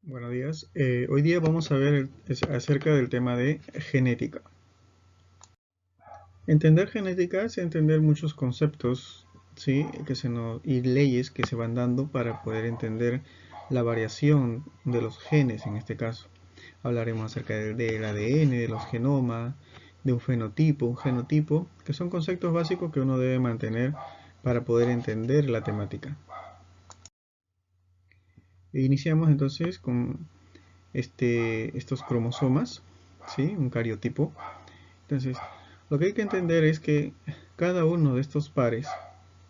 Buenos días. Hoy día vamos a ver acerca del tema de genética. Entender genética es entender muchos conceptos, ¿sí? Y leyes que se van dando para poder entender la variación de los genes en este caso. Hablaremos acerca del ADN, de los genomas, de un genotipo, que son conceptos básicos que uno debe mantener para poder entender la temática. Iniciamos entonces con estos cromosomas, ¿sí? Un cariotipo. Entonces, lo que hay que entender es que cada uno de estos pares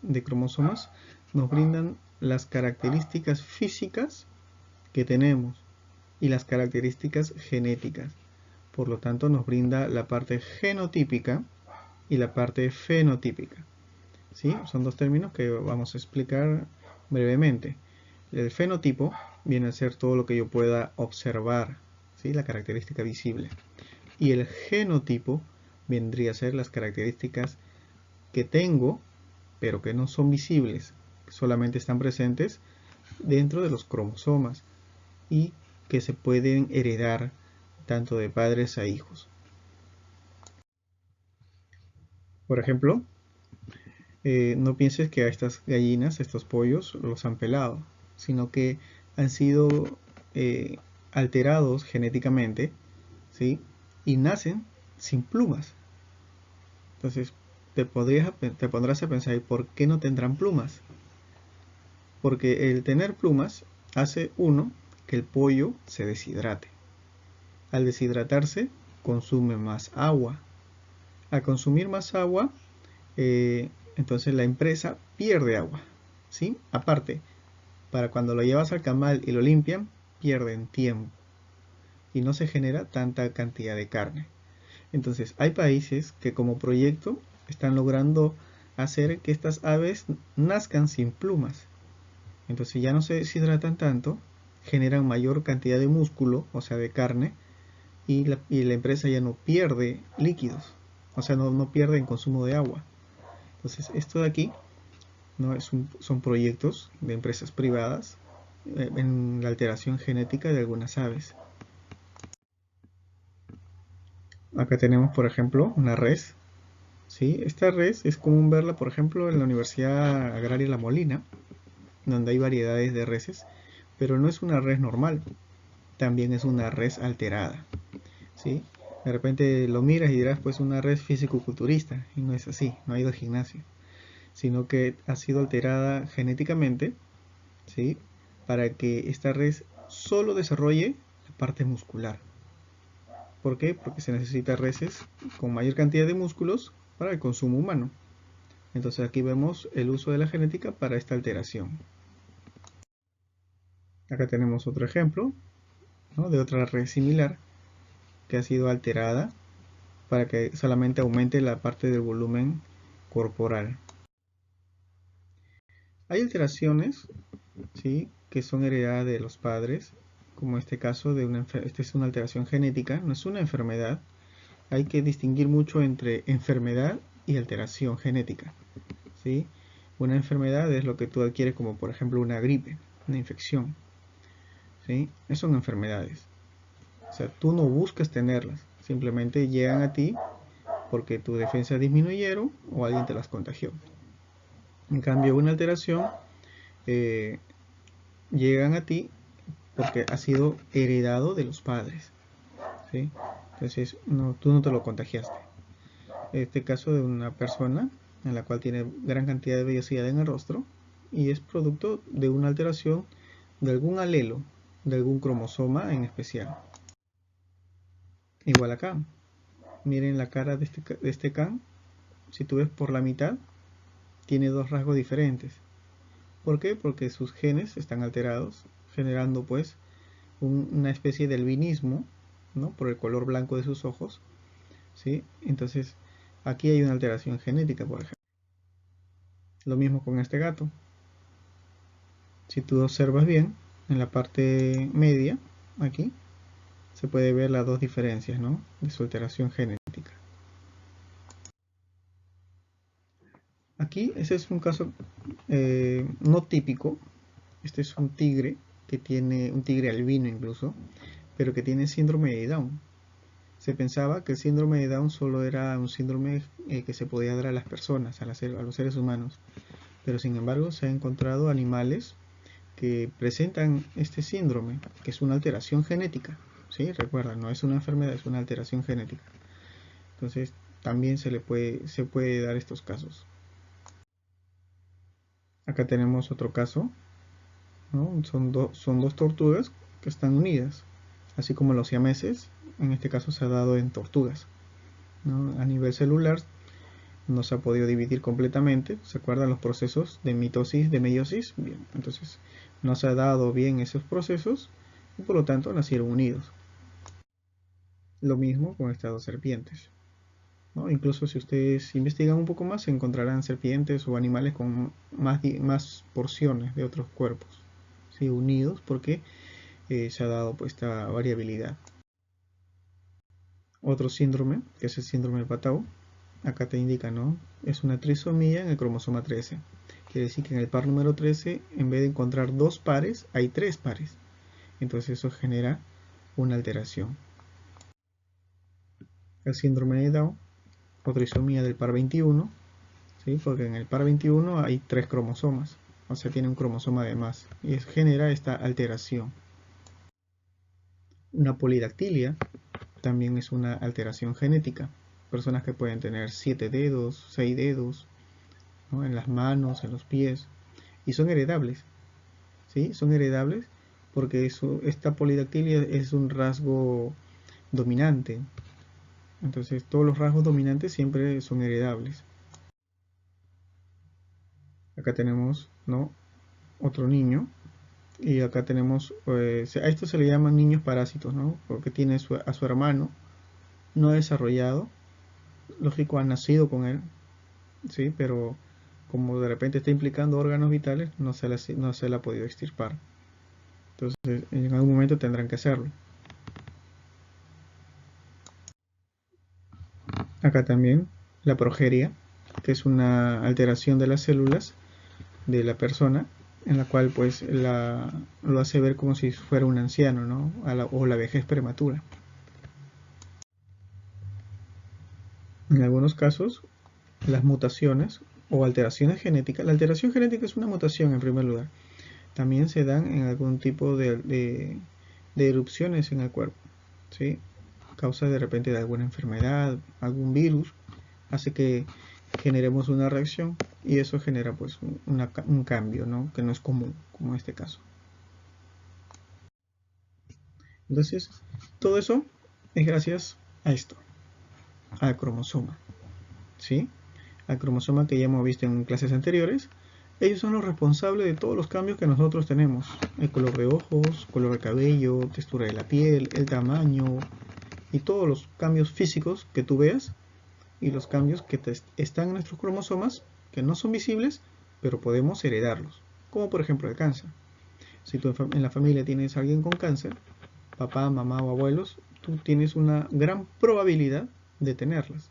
de cromosomas nos brindan las características físicas que tenemos y las características genéticas. Por lo tanto, nos brinda la parte genotípica y la parte fenotípica. ¿Sí? Son dos términos que vamos a explicar brevemente. El fenotipo viene a ser todo lo que yo pueda observar, ¿sí? La característica visible. Y el genotipo vendría a ser las características que tengo, pero que no son visibles, solamente están presentes dentro de los cromosomas y que se pueden heredar tanto de padres a hijos. Por ejemplo, no pienses que a estas gallinas, a estos pollos, los han pelado, sino que han sido alterados genéticamente, ¿sí? Y nacen sin plumas. Entonces, te pondrás a pensar, ¿por qué no tendrán plumas? Porque el tener plumas hace, uno, que el pollo se deshidrate. Al deshidratarse, consume más agua. Al consumir más agua, entonces la empresa pierde agua, ¿sí? Aparte, para cuando lo llevas al camal y lo limpian, pierden tiempo y no se genera tanta cantidad de carne. Entonces, hay países que como proyecto están logrando hacer que estas aves nazcan sin plumas. Entonces ya no se deshidratan tanto, generan mayor cantidad de músculo, o sea, de carne, y la empresa ya no pierde líquidos, o sea, no pierde en consumo de agua. Entonces, esto de aquí no son proyectos de empresas privadas en la alteración genética de algunas aves. Acá tenemos, por ejemplo, una res. ¿Sí? Esta res es común verla, por ejemplo, en la Universidad Agraria La Molina, donde hay variedades de reses, pero no es una res normal, también es una res alterada. ¿Sí? De repente lo miras y dirás, pues una res físico-culturista, y no es así, no ha ido al gimnasio, sino que ha sido alterada genéticamente, ¿sí? Para que esta res solo desarrolle la parte muscular. ¿Por qué? Porque se necesita reses con mayor cantidad de músculos para el consumo humano. Entonces aquí vemos el uso de la genética para esta alteración. Acá tenemos otro ejemplo, ¿no? De otra res similar que ha sido alterada para que solamente aumente la parte del volumen corporal. Hay alteraciones, ¿sí? Que son heredadas de los padres, como este caso esta es una alteración genética, no es una enfermedad. Hay que distinguir mucho entre enfermedad y alteración genética, ¿sí? Una enfermedad es lo que tú adquieres como por ejemplo una gripe, una infección, ¿sí? Esas son enfermedades. O sea, tú no buscas tenerlas, simplemente llegan a ti porque tus defensas disminuyeron o alguien te las contagió. En cambio, una alteración eh, llegan a ti porque ha sido heredado de los padres, ¿sí? Entonces, no, tú no te lo contagiaste. Este caso de una persona en la cual tiene gran cantidad de vellosidad en el rostro y es producto de una alteración de algún alelo, de algún cromosoma en especial. Igual acá, miren la cara de este can, si tú ves por la mitad, tiene dos rasgos diferentes. ¿Por qué? Porque sus genes están alterados, generando pues una especie de albinismo, ¿no? Por el color blanco de sus ojos, ¿sí? Entonces, aquí hay una alteración genética, por ejemplo. Lo mismo con este gato. Si tú observas bien, en la parte media, aquí, se puede ver las dos diferencias, ¿no? De su alteración genética. Aquí, ese es un caso no típico. Este es un tigre que tiene un tigre albino incluso, pero que tiene síndrome de Down. Se pensaba que el síndrome de Down solo era un síndrome que se podía dar a las personas, a los seres humanos, pero sin embargo se han encontrado animales que presentan este síndrome, que es una alteración genética. ¿Sí? Recuerda, no es una enfermedad, es una alteración genética. Entonces, también se puede dar estos casos. Acá tenemos otro caso, ¿no? Son dos tortugas que están unidas, así como los siameses, en este caso se ha dado en tortugas, ¿no? A nivel celular no se ha podido dividir completamente, ¿se acuerdan los procesos de mitosis, de meiosis? Bien, entonces no se ha dado bien esos procesos y por lo tanto nacieron unidos. Lo mismo con estas dos serpientes, ¿no? Incluso si ustedes investigan un poco más, encontrarán serpientes o animales con más porciones de otros cuerpos, ¿sí? Unidos porque se ha dado pues, esta variabilidad. Otro síndrome, que es el síndrome de Patau, acá te indica, ¿no? Es una trisomía en el cromosoma 13. Quiere decir que en el par número 13, en vez de encontrar dos pares, hay tres pares. Entonces eso genera una alteración. El síndrome de Down, o trisomía del par 21, ¿sí? Porque en el par 21 hay tres cromosomas, o sea, tiene un cromosoma de más, y genera esta alteración. Una polidactilia también es una alteración genética. Personas que pueden tener 7 dedos, 6 dedos, ¿no? En las manos, en los pies, y son heredables, ¿sí? Son heredables porque esta polidactilia es un rasgo dominante. Entonces todos los rasgos dominantes siempre son heredables. Acá tenemos, ¿no? Otro niño. Y acá tenemos, a esto se le llaman niños parásitos, ¿no? Porque tiene a su hermano no desarrollado, lógico, ha nacido con él, ¿sí? Pero como de repente está implicando órganos vitales, no se le ha podido extirpar. Entonces, en algún momento tendrán que hacerlo. Acá también la progeria, que es una alteración de las células de la persona, en la cual pues lo hace ver como si fuera un anciano, ¿no? O la vejez prematura. En algunos casos, las mutaciones o alteraciones genéticas, la alteración genética es una mutación en primer lugar, también se dan en algún tipo de erupciones en el cuerpo, ¿sí? Causa de repente de alguna enfermedad, algún virus, hace que generemos una reacción y eso genera pues un cambio, ¿no? Que no es común, como en este caso. Entonces, todo eso es gracias a esto, al cromosoma, ¿sí? Al cromosoma que ya hemos visto en clases anteriores. Ellos son los responsables de todos los cambios que nosotros tenemos. El color de ojos, color de cabello, textura de la piel, el tamaño y todos los cambios físicos que tú veas y los cambios que están en nuestros cromosomas que no son visibles, pero podemos heredarlos. Como por ejemplo el cáncer. Si tú en la familia tienes a alguien con cáncer, papá, mamá o abuelos, tú tienes una gran probabilidad de tenerlas.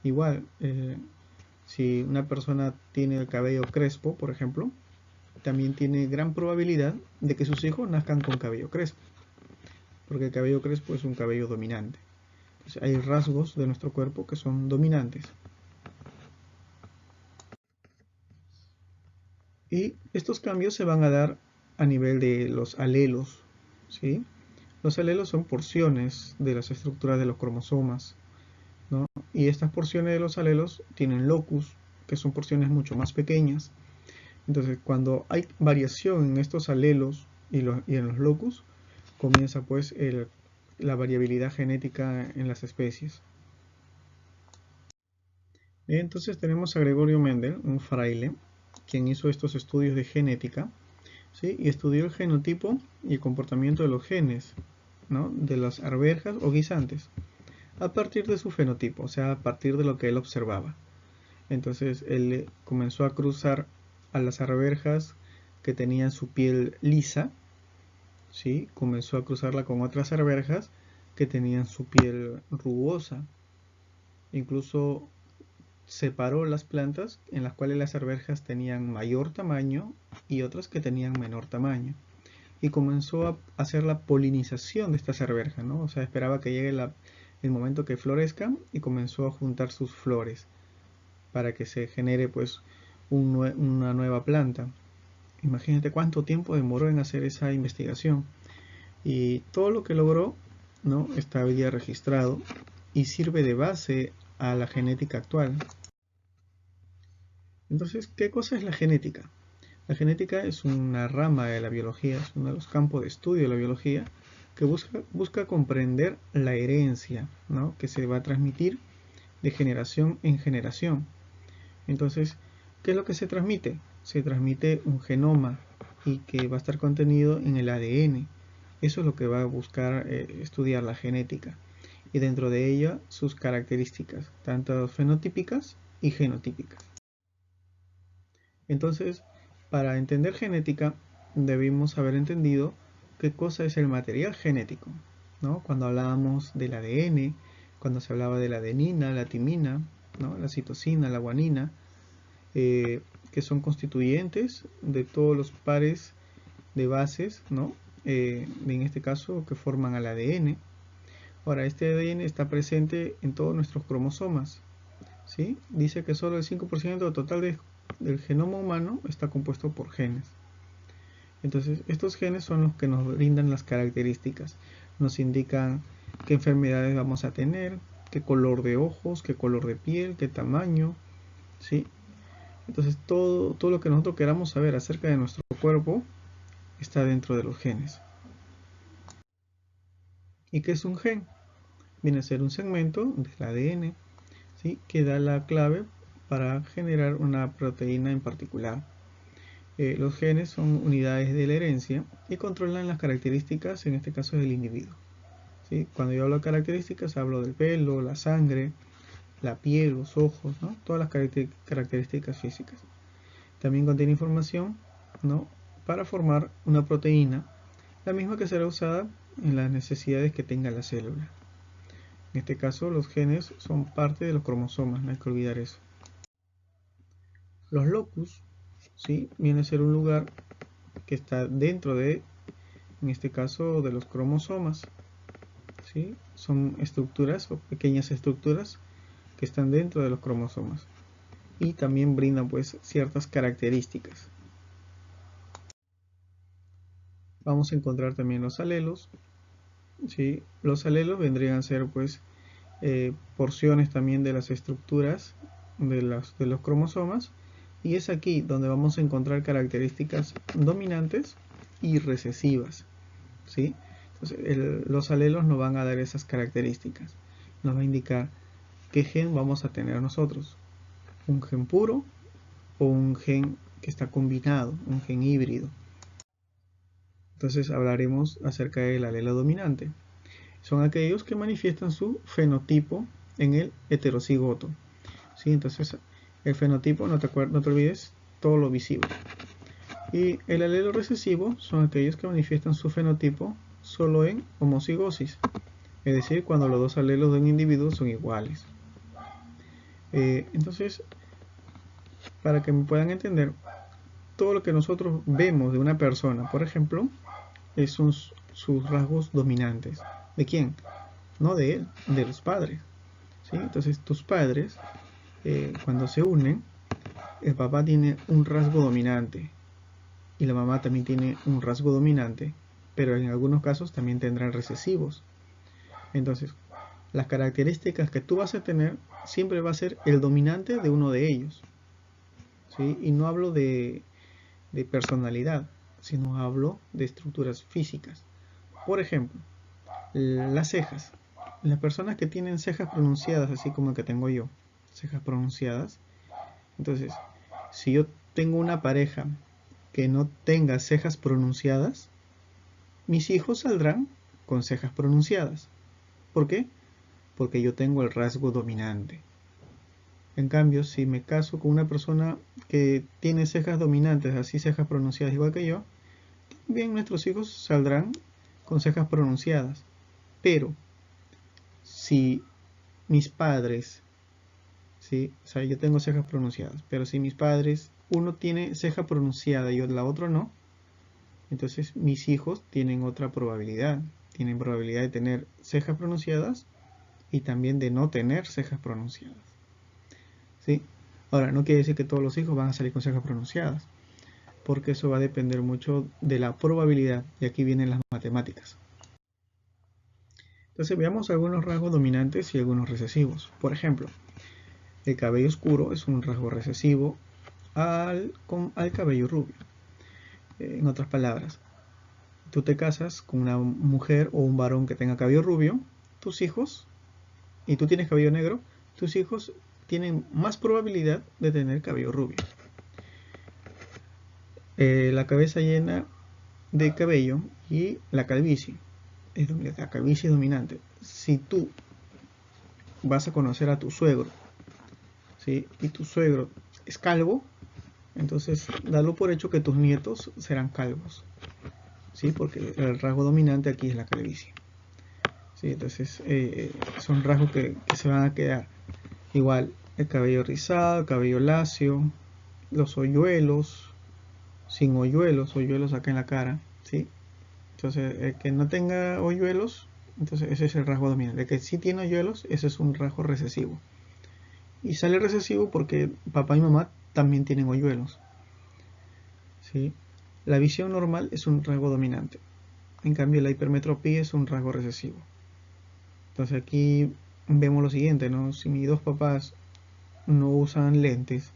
Igual, si una persona tiene el cabello crespo, por ejemplo, también tiene gran probabilidad de que sus hijos nazcan con cabello crespo, porque el cabello crespo es un cabello dominante. Entonces, hay rasgos de nuestro cuerpo que son dominantes. Y estos cambios se van a dar a nivel de los alelos, ¿sí? Los alelos son porciones de las estructuras de los cromosomas, ¿no? Y estas porciones de los alelos tienen locus, que son porciones mucho más pequeñas. Entonces, cuando hay variación en estos alelos y en los locus, comienza pues la variabilidad genética en las especies. Entonces tenemos a Gregorio Mendel, un fraile, quien hizo estos estudios de genética, ¿sí? Y estudió el genotipo y el comportamiento de los genes, ¿no? De las arvejas o guisantes, a partir de su fenotipo, o sea, a partir de lo que él observaba. Entonces él comenzó a cruzar a las arvejas que tenían su piel lisa, ¿sí? Comenzó a cruzarla con otras arvejas que tenían su piel rugosa. Incluso separó las plantas en las cuales las arvejas tenían mayor tamaño y otras que tenían menor tamaño. y comenzó a hacer la polinización de estas arvejas, ¿no? O sea, esperaba que llegue el momento que florezcan y comenzó a juntar sus flores para que se genere pues una nueva planta. Imagínate cuánto tiempo demoró en hacer esa investigación. Y todo lo que logró, ¿no?, está hoy día registrado y sirve de base a la genética actual. Entonces, ¿qué cosa es la genética? La genética es una rama de la biología, es uno de los campos de estudio de la biología que busca comprender la herencia, ¿no?, que se va a transmitir de generación en generación. Entonces, ¿qué es lo que se transmite? Se transmite un genoma y que va a estar contenido en el ADN. Eso es lo que va a buscar estudiar la genética. Y dentro de ella sus características, tanto fenotípicas y genotípicas. Entonces, para entender genética, debimos haber entendido qué cosa es el material genético, ¿no? Cuando hablábamos del ADN, cuando se hablaba de la adenina, la timina, ¿no?, la citosina, la guanina, que son constituyentes de todos los pares de bases, ¿no? En este caso, que forman al ADN. Ahora, este ADN está presente en todos nuestros cromosomas, ¿sí? Dice que solo el 5% total del genoma humano está compuesto por genes. Entonces, estos genes son los que nos brindan las características. Nos indican qué enfermedades vamos a tener, qué color de ojos, qué color de piel, qué tamaño, ¿sí? Entonces, todo lo que nosotros queramos saber acerca de nuestro cuerpo está dentro de los genes. ¿Y qué es un gen? Viene a ser un segmento del ADN, ¿sí?, que da la clave para generar una proteína en particular. Los genes son unidades de la herencia y controlan las características, en este caso, del individuo, ¿sí? Cuando yo hablo de características, hablo del pelo, la sangre, la piel, los ojos, ¿no?, todas las características físicas. También contiene información, ¿no?, para formar una proteína, la misma que será usada en las necesidades que tenga la célula. En este caso, los genes son parte de los cromosomas, no hay que olvidar eso. Los locus, ¿sí?, viene a ser un lugar que está dentro de, en este caso, de los cromosomas, ¿sí? Son estructuras o pequeñas estructuras que están dentro de los cromosomas y también brindan pues ciertas características. Vamos a encontrar también los alelos, ¿sí? Los alelos vendrían a ser pues porciones también de las estructuras de los cromosomas, y es aquí donde vamos a encontrar características dominantes y recesivas, ¿sí? Entonces, los alelos nos van a dar esas características, nos va a indicar qué gen vamos a tener nosotros, un gen puro o un gen que está combinado, un gen híbrido. Entonces hablaremos acerca del alelo dominante. Son aquellos que manifiestan su fenotipo en el heterocigoto, ¿sí? Entonces el fenotipo, no te olvides, todo lo visible. Y el alelo recesivo son aquellos que manifiestan su fenotipo solo en homocigosis, es decir, cuando los dos alelos de un individuo son iguales. Entonces, para que me puedan entender, todo lo que nosotros vemos de una persona, por ejemplo, son sus rasgos dominantes. ¿De quién? No de él, de los padres, ¿sí? Entonces, tus padres, cuando se unen, el papá tiene un rasgo dominante y la mamá también tiene un rasgo dominante, pero en algunos casos también tendrán recesivos. Entonces, las características que tú vas a tener siempre va a ser el dominante de uno de ellos, ¿sí? Y no hablo de personalidad, sino hablo de estructuras físicas. Por ejemplo, las cejas. Las personas que tienen cejas pronunciadas, así como que tengo yo, cejas pronunciadas. Entonces, si yo tengo una pareja que no tenga cejas pronunciadas, mis hijos saldrán con cejas pronunciadas. ¿Por qué? Porque yo tengo el rasgo dominante. En cambio, si me caso con una persona que tiene cejas dominantes, así cejas pronunciadas igual que yo, bien nuestros hijos saldrán con cejas pronunciadas. Pero si mis padres, ¿sí? O sea, yo tengo cejas pronunciadas, pero si mis padres, uno tiene ceja pronunciada y la otra no, Entonces mis hijos tienen otra probabilidad. Tienen probabilidad de tener cejas pronunciadas y también de no tener cejas pronunciadas. ¿Sí? Ahora, no quiere decir que todos los hijos van a salir con cejas pronunciadas, porque eso va a depender mucho de la probabilidad, y aquí vienen las matemáticas. Entonces veamos algunos rasgos dominantes y algunos recesivos. Por ejemplo, el cabello oscuro es un rasgo recesivo al cabello rubio. En otras palabras, tú te casas con una mujer o un varón que tenga cabello rubio, tus hijos, y tú tienes cabello negro, tus hijos tienen más probabilidad de tener cabello rubio. La cabeza llena de cabello y la calvicie. La calvicie es dominante. Si tú vas a conocer a tu suegro, ¿sí? Y tu suegro es calvo, entonces dalo por hecho que tus nietos serán calvos, ¿sí? Porque el rasgo dominante aquí es la calvicie. ¿Sí? Entonces son rasgos que se van a quedar. Igual el cabello rizado, el cabello lacio, los hoyuelos, sin hoyuelos, hoyuelos acá en la cara, ¿sí? Entonces el que no tenga hoyuelos, entonces ese es el rasgo dominante. El que sí tiene hoyuelos, ese es un rasgo recesivo. Y sale recesivo porque papá y mamá también tienen hoyuelos, ¿sí? La visión normal es un rasgo dominante. En cambio la hipermetropía es un rasgo recesivo. Entonces aquí vemos lo siguiente, ¿no? Si mis dos papás no usan lentes,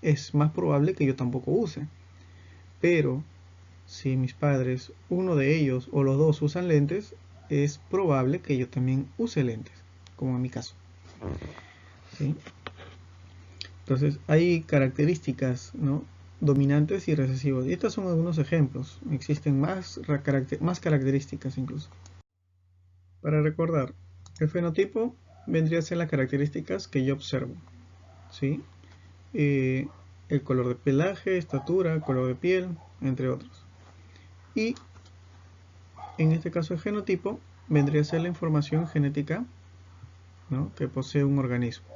es más probable que yo tampoco use. Pero si mis padres, uno de ellos o los dos usan lentes, es probable que yo también use lentes, como en mi caso, ¿sí? Entonces hay características, ¿no?, dominantes y recesivos. Y estos son algunos ejemplos. Existen más características incluso. Para recordar, el fenotipo vendría a ser las características que yo observo, ¿sí? El color de pelaje, estatura, color de piel, entre otros. Y en este caso el genotipo vendría a ser la información genética, ¿no?, que posee un organismo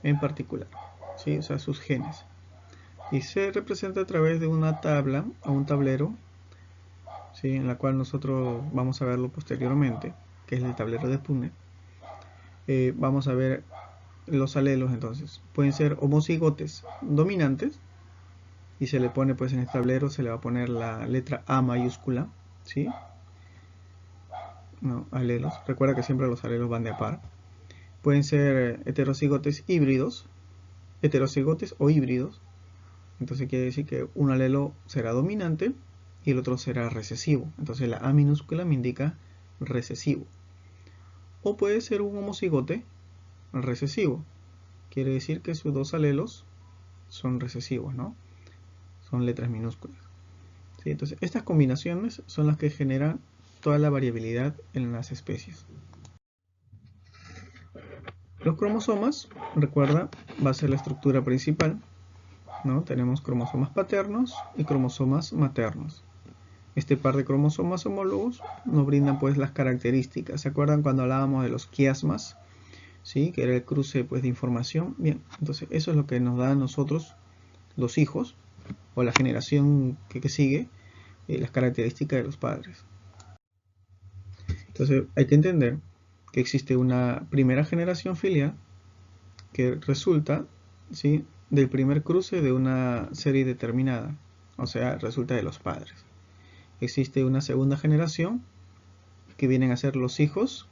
en particular, ¿sí? O sea, sus genes. Y se representa a través de una tabla o un tablero, ¿sí?, en la cual nosotros vamos a verlo posteriormente, que es el tablero de Punnett. Vamos a ver los alelos. Entonces pueden ser homocigotes dominantes, y se le pone, pues en el tablero se le va a poner la letra A mayúscula, ¿sí? No, alelos. Recuerda que siempre los alelos van de a par. Pueden ser heterocigotes híbridos, heterocigotes o híbridos. Entonces quiere decir que un alelo será dominante y el otro será recesivo. Entonces la A minúscula me indica recesivo. O puede ser un homocigote recesivo. Quiere decir que sus dos alelos son recesivos, ¿no? Son letras minúsculas. ¿Sí? Entonces estas combinaciones son las que generan toda la variabilidad en las especies. Los cromosomas, recuerda, va a ser la estructura principal, ¿no? Tenemos cromosomas paternos y cromosomas maternos. Este par de cromosomas homólogos nos brindan, pues, las características. ¿Se acuerdan cuando hablábamos de los quiasmas? ¿Sí? Que era el cruce, pues, de información. Bien, entonces eso es lo que nos da a nosotros, los hijos, o la generación que sigue, las características de los padres. Entonces hay que entender que existe una primera generación filial que resulta, ¿sí?, del primer cruce de una serie determinada, o sea, resulta de los padres. Existe una segunda generación que vienen a ser los hijos,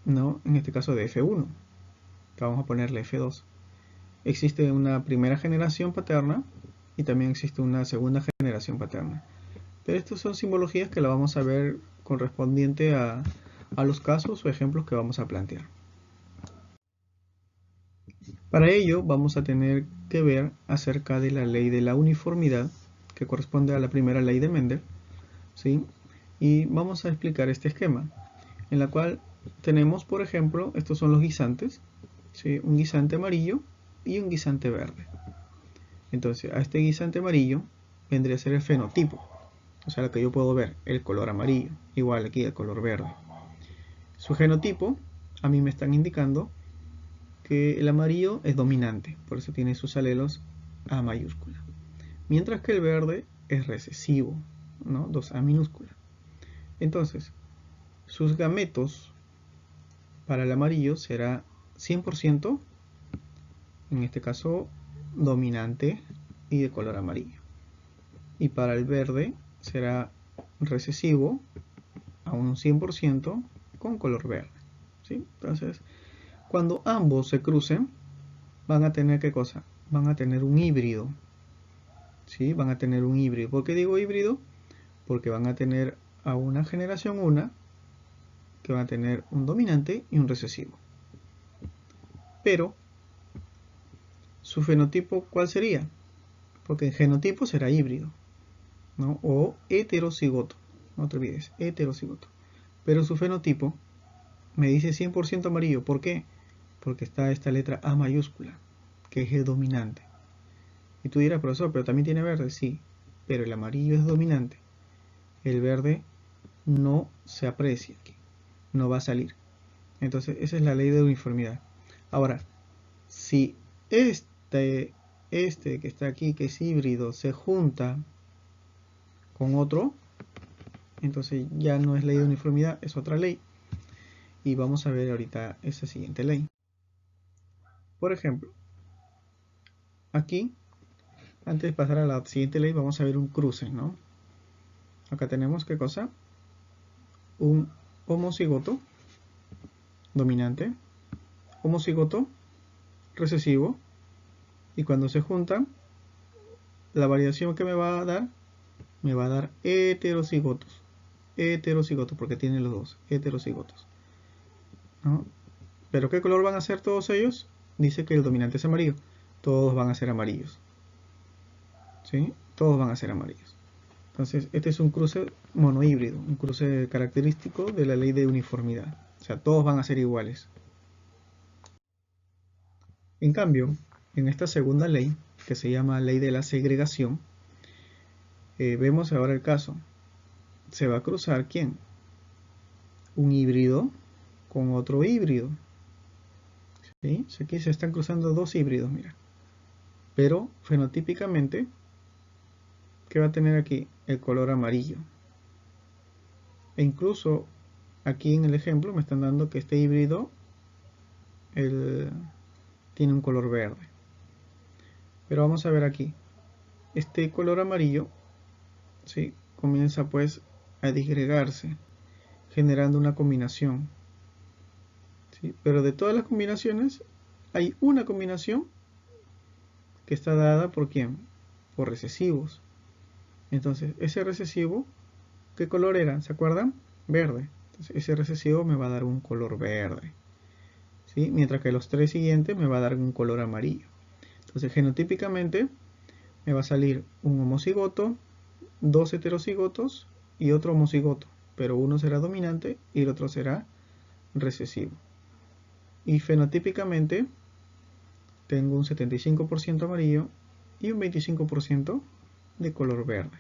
¿no?, en este caso de F1, que vamos a ponerle F2. Existe una primera generación paterna y también existe una segunda generación paterna. Pero estas son simbologías que la vamos a ver correspondiente a los casos o ejemplos que vamos a plantear. Para ello vamos a tener que ver acerca de la ley de la uniformidad, que corresponde a la primera ley de Mendel, ¿sí? Y vamos a explicar este esquema, en la cual tenemos, por ejemplo, estos son los guisantes, ¿sí?, un guisante amarillo y un guisante verde. Entonces a este guisante amarillo vendría a ser el fenotipo, o sea, lo que yo puedo ver, el color amarillo, igual aquí el color verde. Su genotipo, a mí me están indicando que el amarillo es dominante, por eso tiene sus alelos A mayúscula, mientras que el verde es recesivo. ¿no? 2A minúscula. Entonces, sus gametos para el amarillo será 100%, en este caso dominante y de color amarillo. Y para el verde será recesivo a un 100% con color verde. ¿Sí? Entonces, cuando ambos se crucen, van a tener ¿qué cosa? Van a tener un híbrido. ¿Sí? Van a tener un híbrido. ¿Por qué digo híbrido? Porque van a tener a una generación que van a tener un dominante y un recesivo. Pero, ¿su fenotipo cuál sería? Porque el genotipo será híbrido, ¿no? O heterocigoto. No te olvides, heterocigoto. Pero su fenotipo me dice 100% amarillo. ¿Por qué? Porque está esta letra A mayúscula, que es el dominante. Y tú dirás, profesor, pero también tiene verde. Sí, pero el amarillo es dominante. El verde no se aprecia aquí, no va a salir. Entonces, esa es la ley de uniformidad. Ahora, si este que está aquí, que es híbrido, se junta con otro, entonces ya no es ley de uniformidad, es otra ley. Y vamos a ver ahorita esa siguiente ley. Por ejemplo, aquí, antes de pasar a la siguiente ley, vamos a ver un cruce, ¿no? Acá tenemos, ¿qué cosa? Un homocigoto dominante, homocigoto recesivo, y cuando se juntan, la variación que me va a dar heterocigotos. Heterocigotos, porque tiene los dos, heterocigotos, ¿no? ¿Pero qué color van a ser todos ellos? Dice que el dominante es amarillo. Todos van a ser amarillos. ¿Sí? Todos van a ser amarillos. Entonces, este es un cruce monohíbrido, un cruce característico de la ley de uniformidad. O sea, todos van a ser iguales. En cambio, en esta segunda ley, que se llama ley de la segregación, vemos ahora el caso. Se va a cruzar ¿quién? Un híbrido con otro híbrido. ¿Sí? Aquí se están cruzando dos híbridos, mira. Pero fenotípicamente, ¿qué va a tener aquí? El color amarillo. E incluso aquí en el ejemplo me están dando que este híbrido tiene un color verde. Pero vamos a ver aquí. Este color amarillo, ¿sí? Comienza pues a disgregarse, generando una combinación. ¿Sí? Pero de todas las combinaciones, hay una combinación que está dada por ¿quién? Por recesivos. Entonces, ese recesivo, ¿qué color era? ¿Se acuerdan? Verde. Entonces, ese recesivo me va a dar un color verde. ¿Sí? Mientras que los tres siguientes me va a dar un color amarillo. Entonces, genotípicamente, me va a salir un homocigoto, dos heterocigotos y otro homocigoto. Pero uno será dominante y el otro será recesivo. Y fenotípicamente, tengo un 75% amarillo y un 25% de color verde.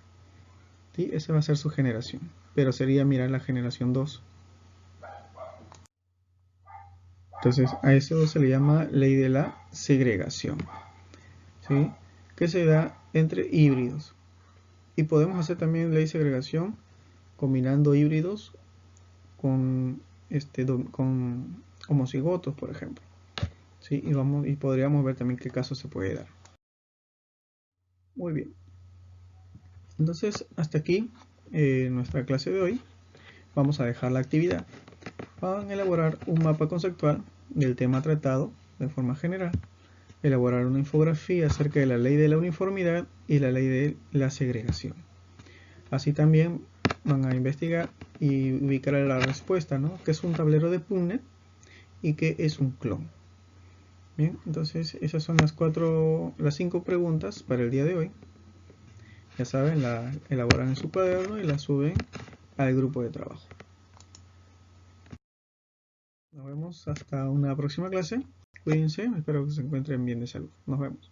¿Sí? Esa va a ser su generación. Pero sería mirar la generación 2. Entonces a eso se le llama ley de la segregación. ¿Sí? Que se da entre híbridos. Y podemos hacer también ley de segregación combinando híbridos con, con homocigotos, por ejemplo. ¿Sí? Y podríamos ver también qué caso se puede dar. Muy bien. Entonces, hasta aquí nuestra clase de hoy. Vamos a dejar la actividad. Van a elaborar un mapa conceptual del tema tratado de forma general. Elaborar una infografía acerca de la ley de la uniformidad y la ley de la segregación. Así también van a investigar y ubicar la respuesta, ¿no? Que es un tablero de Punnett y que es un clon. Bien, entonces esas son las 5 preguntas para el día de hoy. Ya saben, la elaboran en su cuaderno y la suben al grupo de trabajo. Nos vemos hasta una próxima clase. Cuídense, espero que se encuentren bien de salud. Nos vemos.